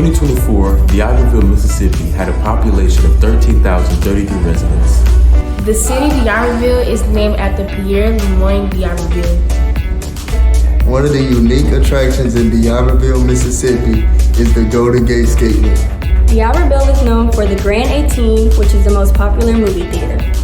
In 2024, D'Iberville, Mississippi had a population of 13,033 residents. The city D'Iberville is named after Pierre Lemoyne D'Iberville. One of the unique attractions in D'Iberville, Mississippi is the Golden Gate Skate Link. D'Iberville is known for the Grand 18, which is the most popular movie theater.